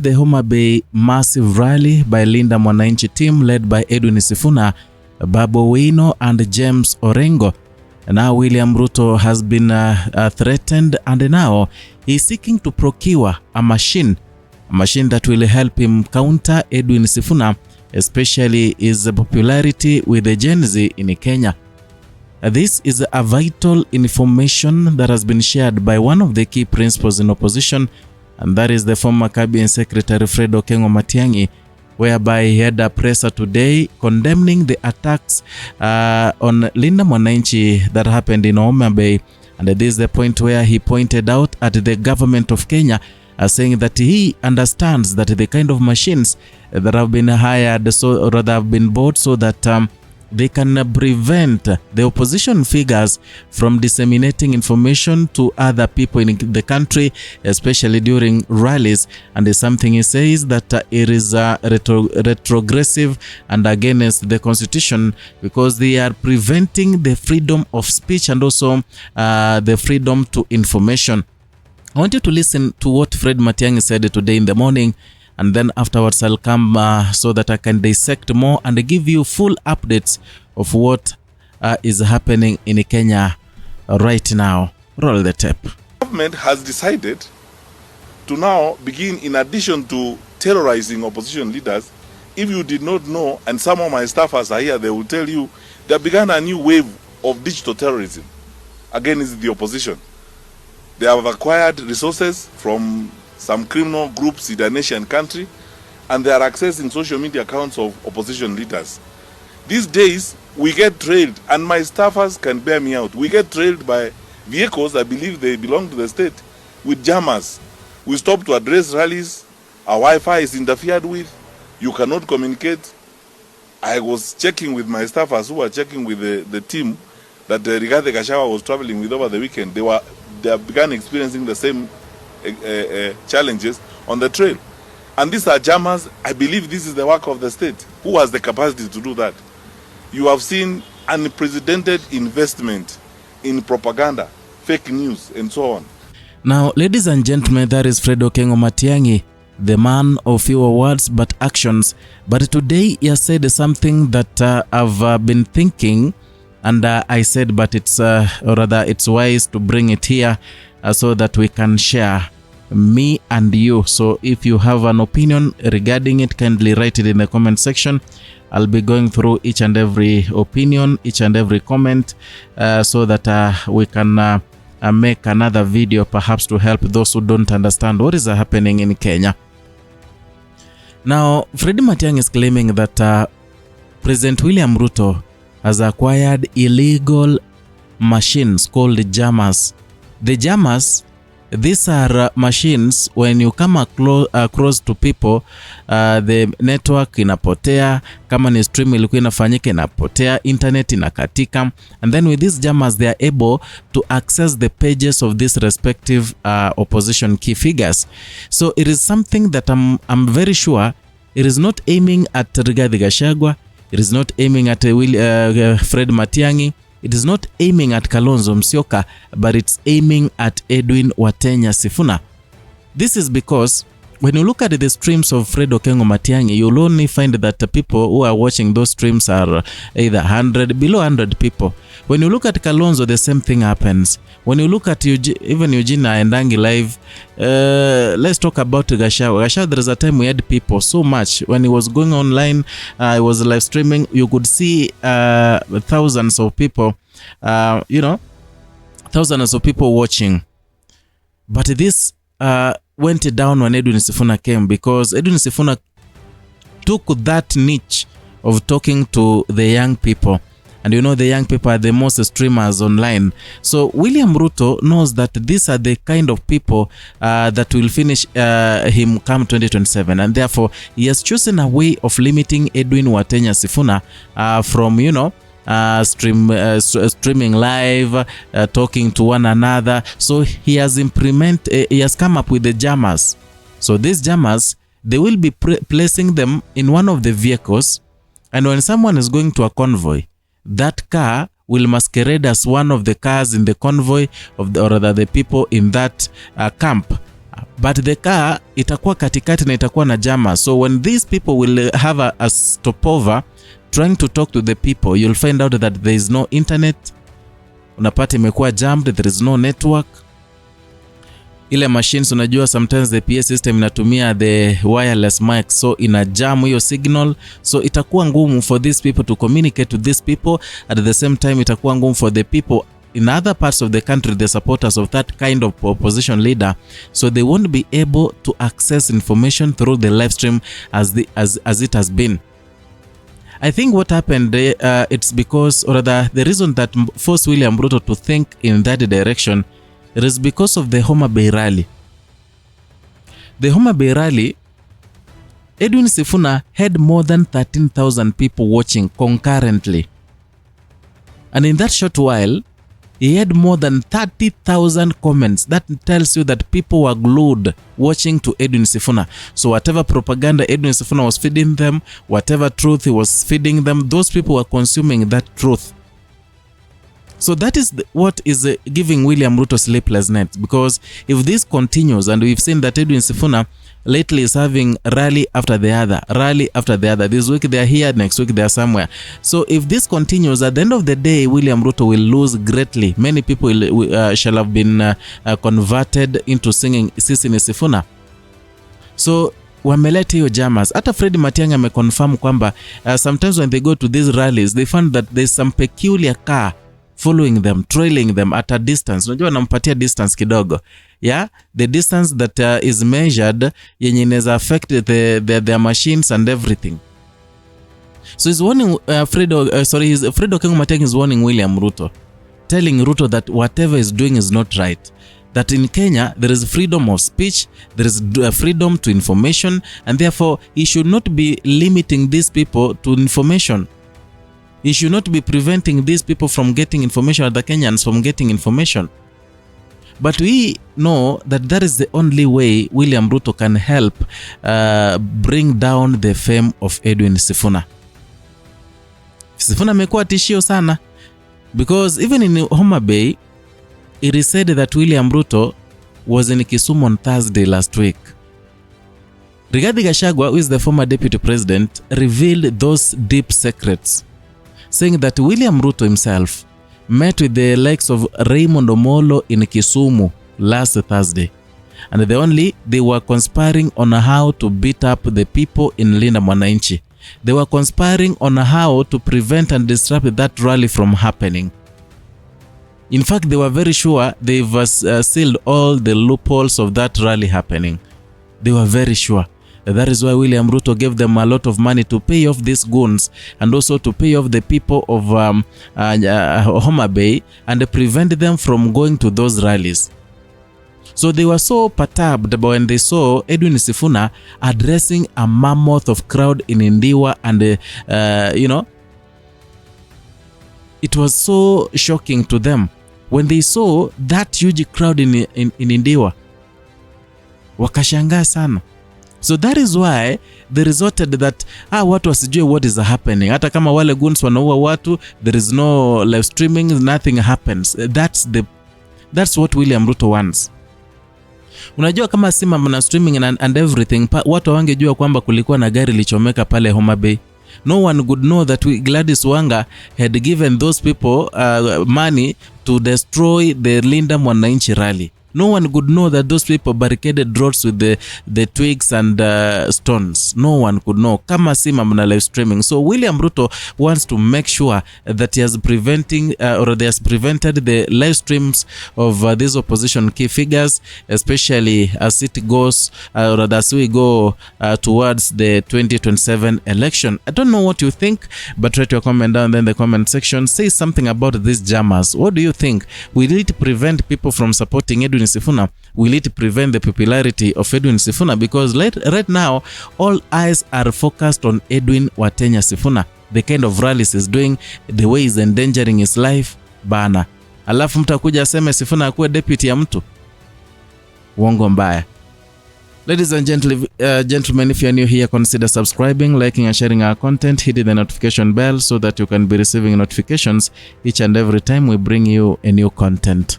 The Homa Bay massive rally by Linda Mwananchi team led by Edwin Sifuna, Babu Owino and James Orengo. Now William Ruto has been threatened, and now he's seeking to procure a machine that will help him counter Edwin Sifuna, especially his popularity with the Gen Z in Kenya. This is a vital information that has been shared by one of the key principals in opposition, and that is the former Cabinet Secretary Matiang'i, whereby he had a presser today condemning the attacks on Linda Mwananchi that happened in Homa Bay. And this is the point where he pointed out at the government of Kenya, saying that he understands that the kind of machines that have been hired, or rather have been bought, so that they can prevent the opposition figures from disseminating information to other people in the country, especially during rallies. And something he says that it is retrogressive and against the constitution, because they are preventing the freedom of speech and also the freedom to information. I want you to listen to what Fred Matiang'i said today in the morning, and then afterwards I'll come so that I can dissect more and give you full updates of what is happening in Kenya right now. Roll the tape. The government has decided to now begin, in addition to terrorizing opposition leaders. If you did not know, and some of my staffers are here, they will tell you, they have begun a new wave of digital terrorism against the opposition. They have acquired resources from some criminal groups in the nation country, and they are accessing social media accounts of opposition leaders. These days, we get trailed, and my staffers can bear me out. We get trailed by vehicles, I believe they belong to the state, with jammers. We stop to address rallies, our Wi-Fi is interfered with, you cannot communicate. I was checking with my staffers who were checking with the team that Rigathi Gachagua was traveling with over the weekend. They have begun experiencing the same challenges on the trail. And these are jammers. I believe this is the work of the state. Who has the capacity to do that? You have seen unprecedented investment in propaganda, fake news, and so on. Now, ladies and gentlemen, that is Fred Matiang'i, the man of fewer words but actions. But today he has said something that I've been thinking, and I said, but it's or rather it's wise to bring it here so that we can share, me and you. So if you have an opinion regarding it, kindly write it in the comment section. I'll be going through each and every opinion, each and every comment, so that we can make another video, perhaps to help those who don't understand what is happening in Kenya. Now, Fred Matiang'i is claiming that President William Ruto has acquired illegal machines called jammers. The jammers, these are machines when you come across to people, the network inapotea, kama ni stream ilikuwa inafanyika inapotea, internet inakatika, and then with these jammers they are able to access the pages of these respective opposition key figures. So it is something that I'm very sure it is not aiming at Rigathi Gachagua, it is not aiming at Fred Matiang'i, it is not aiming at Kalonzo Musyoka, but it's aiming at Edwin Sifuna. This is because when you look at the streams of Fred Matiang'i, you'll only find that the people who are watching those streams are either 100, below 100 people. When you look at Kalonzo, the same thing happens. When you look at even Eugene Endangi live, let's talk about Gachagua. Gachagua, there is a time we had people so much. When he was going online, he was live streaming, you could see thousands of people, thousands of people watching. But this went down when Edwin Sifuna came, because Edwin Sifuna took that niche of talking to the young people. And you know, the young people are the most streamers online. So William Ruto knows that these are the kind of people that will finish him come 2027. And therefore, he has chosen a way of limiting Edwin Sifuna from, streaming live, talking to one another. So he has he has come up with the jammers. So these jammers, they will be placing them in one of the vehicles, and when someone is going to a convoy, that car will masquerade as one of the cars in the convoy of the, or rather the people in that camp, but the car itakuwa katikati na itakuwa na jama. So when these people will have a stopover trying to talk to the people, you'll find out that there is no internet. Unapata imekuwa jammed, there is no network. Ile machines unajua sometimes the PA system inatumia the wireless mic, so ina jam hiyo signal, so itakuwa ngumu for these people to communicate to these people. At the same time itakuwa ngumu for the people in other parts of the country, the supporters of that kind of opposition leader, so they won't be able to access information through the live stream as it has been. I think what happened, it's because, or rather the reason that forced William Ruto to think in that direction, it is because of the Homa Bay rally. The Homa Bay rally, Edwin Sifuna had more than 13,000 people watching concurrently. And in that short while, he had more than 30,000 comments. That tells you that people were glued watching to Edwin Sifuna. So whatever propaganda Edwin Sifuna was feeding them, whatever truth he was feeding them, those people were consuming that truth. So that is what is giving William Ruto sleepless nights, because if this continues, and we've seen that Edwin Sifuna lately is having rally after the other. This week they are here, next week they are somewhere. So if this continues, at the end of the day, William Ruto will lose greatly. Many people shall have been converted into singing Sisi ni Sifuna. So wameleta hiyo jammers. Hata Matiang'i ameconfirm kwamba sometimes when they go to these rallies, they find that there's some peculiar car following them, trailing them at a distance. Unajua wanampatia distance kidogo. Yeah, the distance that is measured yenye inaweza affect their machines and everything. So he's warning Fredo Kengu Matiang'i is warning William Ruto, telling Ruto that whatever he's doing is not right. That in Kenya there is freedom of speech, there is freedom to information, and therefore he should not be limiting these people to information. He should not be preventing these people from getting information, or the Kenyans from getting information. But we know that is the only way William Ruto can help bring down the fame of Edwin Sifuna. Sifuna amekuwa tishio sana, because even in Homa Bay, it is said that William Ruto was in Kisumu on Thursday last week. Rigathi Gachagua, who is the former deputy president, revealed those deep secrets, saying that William Ruto himself met with the likes of Raymond Omolo in Kisumu last Thursday, and they were conspiring on how to beat up the people in Linda Mwananchi. They were conspiring on how to prevent and disrupt that rally from happening. In fact, they were very sure they've sealed all the loopholes of that rally happening. They were very sure. That is why William Ruto gave them a lot of money to pay off these goons, and also to pay off the people of Homa Bay, and prevent them from going to those rallies. So they were so perturbed when they saw Edwin Sifuna addressing a mammoth of crowd in Indiwa, and it was so shocking to them when they saw that huge crowd in Indiwa. Wakashangaa sana. So that is why they resorted that watu wasijue what is happening. Hata kama wale goons wanaua watu, there is no live streaming, nothing happens. That's what William Ruto wants. Unajua kama sima mna streaming and everything, watu wangejua kwamba kulikuwa na gari lichomeka pale Homa Bay. No one would know that Gladys Wanga had given those people money to destroy the Linda Mwananchi rally. No one could know that those people barricaded roads with the twigs and stones. No one could know. Kama sima mna live streaming. So William Ruto wants to make sure that he has prevented the live streams of these opposition key figures, especially as it goes, or as we go towards the 2027 election. I don't know what you think, but write your comment down there in the comment section. Say something about these jammers. What do you think? Will it prevent people from supporting Edwin Sifuna? Will it prevent the popularity of Edwin Sifuna? Because right now, all eyes are focused on Edwin Watenya Sifuna. The kind of rallies he's doing, the way he's endangering his life, bana. Alafu mtakuja aseme Sifuna akuwe deputy ya mtu. Uongo mbaya. Ladies and gentlemen, if you are new here, consider subscribing, liking and sharing our content, hitting the notification bell so that you can be receiving notifications each and every time we bring you a new content.